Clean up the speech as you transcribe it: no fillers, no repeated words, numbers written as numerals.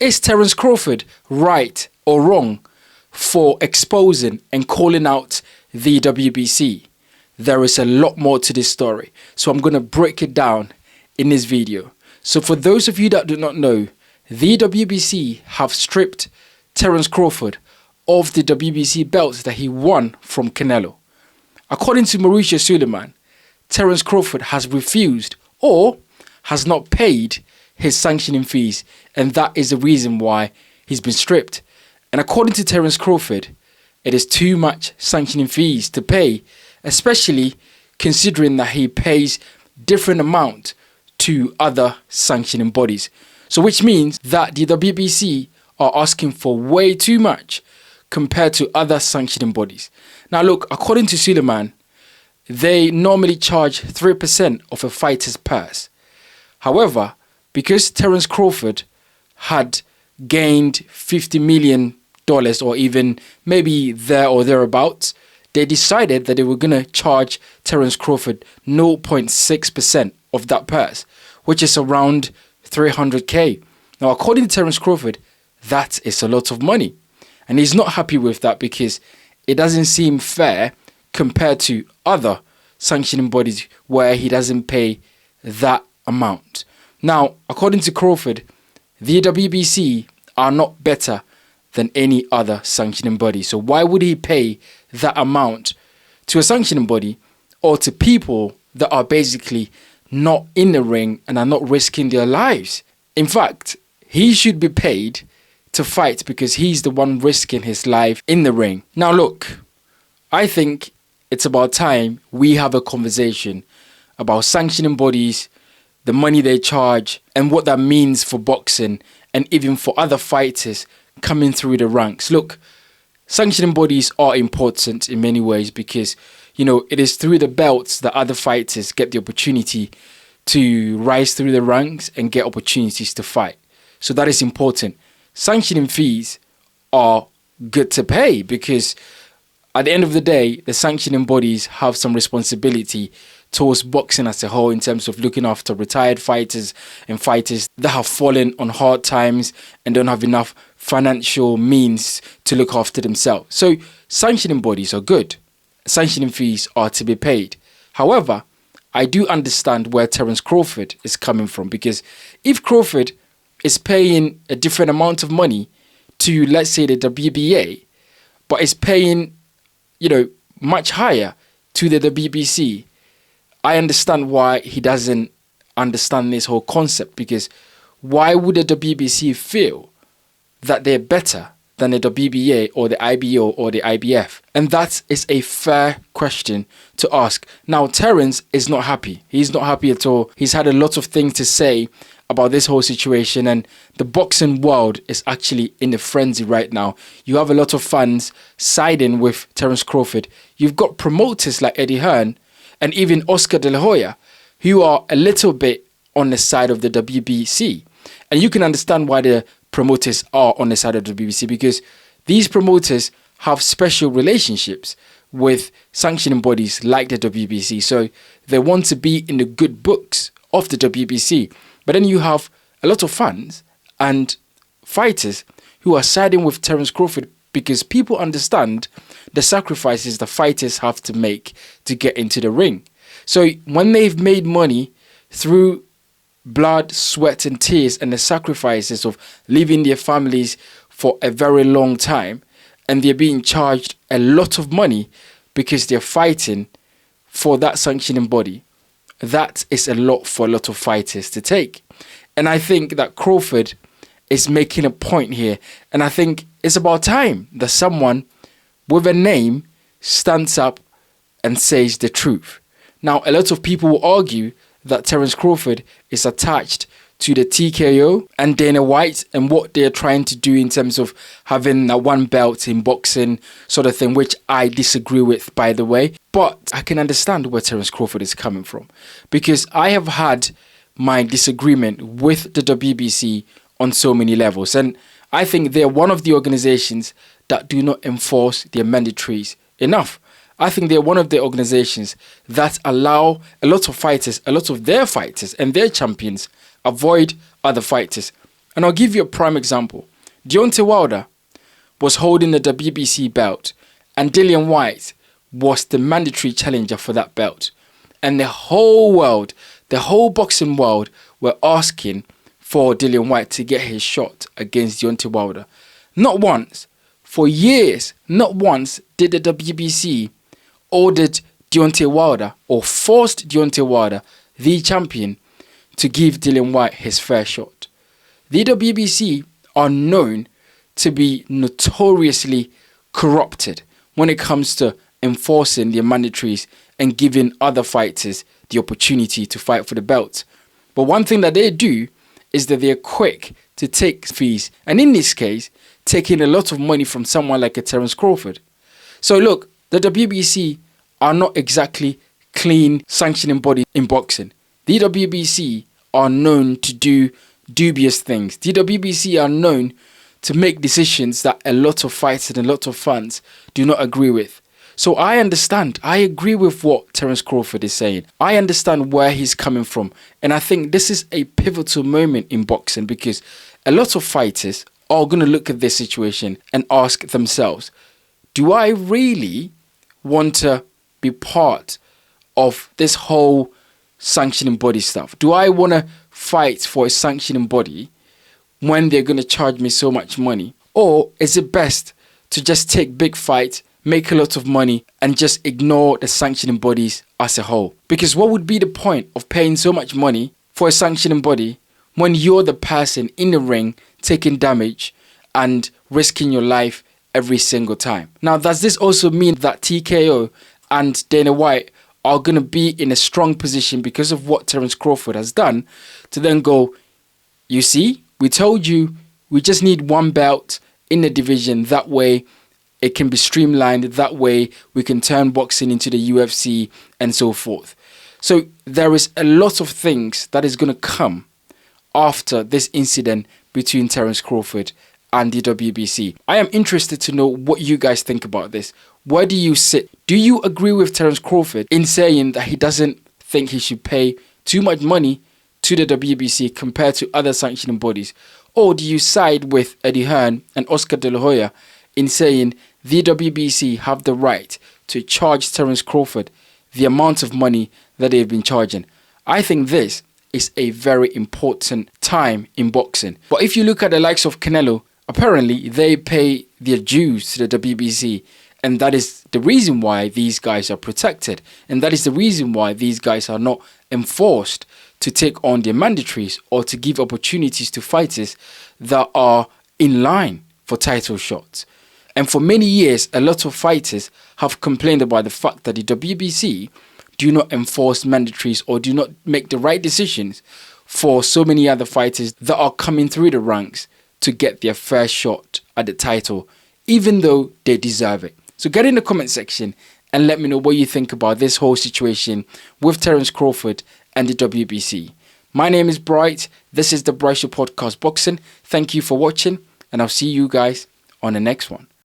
is Terence Crawford right or wrong for exposing and calling out the WBC? There is a lot more to this story, so I'm going to break it down in this video. So for those of you that do not know, the WBC have stripped Terence Crawford of the WBC belt that he won from Canelo. According to Mauricio Suleiman, Terence Crawford has refused or has not paid his sanctioning fees, and that is the reason why he's been stripped. And according to Terence Crawford, it is too much sanctioning fees to pay, especially considering that he pays different amount to other sanctioning bodies. So which means that the WBC are asking for way too much compared to other sanctioning bodies. Now look, according to Suleiman, they normally charge 3% of a fighter's purse. However, because Terence Crawford had gained $50 million or even maybe there or thereabouts, they decided that they were going to charge Terence Crawford 0.6% of that purse, which is around 300k. Now, according to Terence Crawford, that is a lot of money. And he's not happy with that because it doesn't seem fair compared to other sanctioning bodies where he doesn't pay that amount. Now, according to Crawford, the WBC are not better than any other sanctioning body. So why would he pay that amount to a sanctioning body or to people that are basically not in the ring and are not risking their lives? In fact, he should be paid to fight because he's the one risking his life in the ring. Now look, I think it's about time we have a conversation about sanctioning bodies, the money they charge, and what that means for boxing and even for other fighters coming through the ranks. Look, sanctioning bodies are important in many ways because, you know, it is through the belts that other fighters get the opportunity to rise through the ranks and get opportunities to fight. So that is important. Sanctioning fees are good to pay because at the end of the day, the sanctioning bodies have some responsibility towards boxing as a whole in terms of looking after retired fighters and fighters that have fallen on hard times and don't have enough financial means to look after themselves. So sanctioning bodies are good. Sanctioning fees are to be paid. However, I do understand where Terence Crawford is coming from, because if Crawford is paying a different amount of money to, let's say, the WBA, but is paying, you know, much higher to the WBC, I understand why he doesn't understand this whole concept, because why would the WBC feel that they're better than the WBA or the IBO or the IBF? And that is a fair question to ask. Now, Terence is not happy. He's not happy at all. He's had a lot of things to say about this whole situation, and the boxing world is actually in a frenzy right now. You have a lot of fans siding with Terence Crawford. You've got promoters like Eddie Hearn and even Oscar De La Hoya who are a little bit on the side of the WBC. And you can understand why the promoters are on the side of the WBC, because these promoters have special relationships with sanctioning bodies like the WBC. So they want to be in the good books of the WBC. But then you have a lot of fans and fighters who are siding with Terence Crawford because people understand the sacrifices the fighters have to make to get into the ring. So when they've made money through blood, sweat and tears and the sacrifices of leaving their families for a very long time, and they're being charged a lot of money because they're fighting for that sanctioning body, that is a lot for a lot of fighters to take. And I think that Crawford is making a point here. And I think it's about time that someone with a name stands up and says the truth. Now, a lot of people will argue that Terence Crawford is attached to the TKO and Dana White and what they're trying to do in terms of having a one belt in boxing sort of thing, which I disagree with, by the way. But I can understand where Terence Crawford is coming from, because I have had my disagreement with the WBC on so many levels. And I think they're one of the organizations that do not enforce their mandatories enough. I think they're one of the organizations that allow a lot of fighters, a lot of their fighters and their champions avoid other fighters. And I'll give you a prime example. Deontay Wilder was holding the WBC belt, and Dillian Whyte was the mandatory challenger for that belt. And the whole world, the whole boxing world, were asking for Dillian Whyte to get his shot against Deontay Wilder. Not once, for years, not once did the WBC ordered Deontay Wilder or forced Deontay Wilder, the champion, to give Dillian Whyte his fair shot. The WBC are known to be notoriously corrupted when it comes to enforcing their mandatories and giving other fighters the opportunity to fight for the belt. But one thing that they do is that they're quick to take fees, and in this case, taking a lot of money from someone like a Terence Crawford. So look, the WBC are not exactly clean sanctioning body in boxing. The WBC are known to do dubious things. The WBC are known to make decisions that a lot of fighters and a lot of fans do not agree with. So I understand. I agree with what Terence Crawford is saying. I understand where he's coming from. And I think this is a pivotal moment in boxing because a lot of fighters are going to look at this situation and ask themselves, do I really want to be part of this whole sanctioning body stuff? Do I want to fight for a sanctioning body when they're going to charge me so much money? Or is it best to just take big fights, make a lot of money, and just ignore the sanctioning bodies as a whole? Because what would be the point of paying so much money for a sanctioning body when you're the person in the ring taking damage and risking your life every single time? Now, does this also mean that TKO and Dana White are going to be in a strong position because of what Terence Crawford has done to then go, you see, we told you we just need one belt in the division. That way it can be streamlined. That way we can turn boxing into the UFC and so forth. So there is a lot of things that is going to come after this incident between Terence Crawford and the WBC. I am interested to know what you guys think about this. Where do you sit? Do you agree with Terence Crawford in saying that he doesn't think he should pay too much money to the WBC compared to other sanctioning bodies? Or do you side with Eddie Hearn and Oscar De La Hoya in saying the WBC have the right to charge Terence Crawford the amount of money that they've been charging? I think this is a very important time in boxing. But if you look at the likes of Canelo, apparently they pay their dues to the WBC, and that is the reason why these guys are protected, and that is the reason why these guys are not enforced to take on their mandatories or to give opportunities to fighters that are in line for title shots. And for many years, a lot of fighters have complained about the fact that the WBC do not enforce mandatories or do not make the right decisions for so many other fighters that are coming through the ranks to get their fair shot at the title, even though they deserve it. So get in the comment section and let me know what you think about this whole situation with Terence Crawford and the WBC. My name is Bright. This is the Bright Show Podcast Boxing. Thank you for watching, and I'll see you guys on the next one.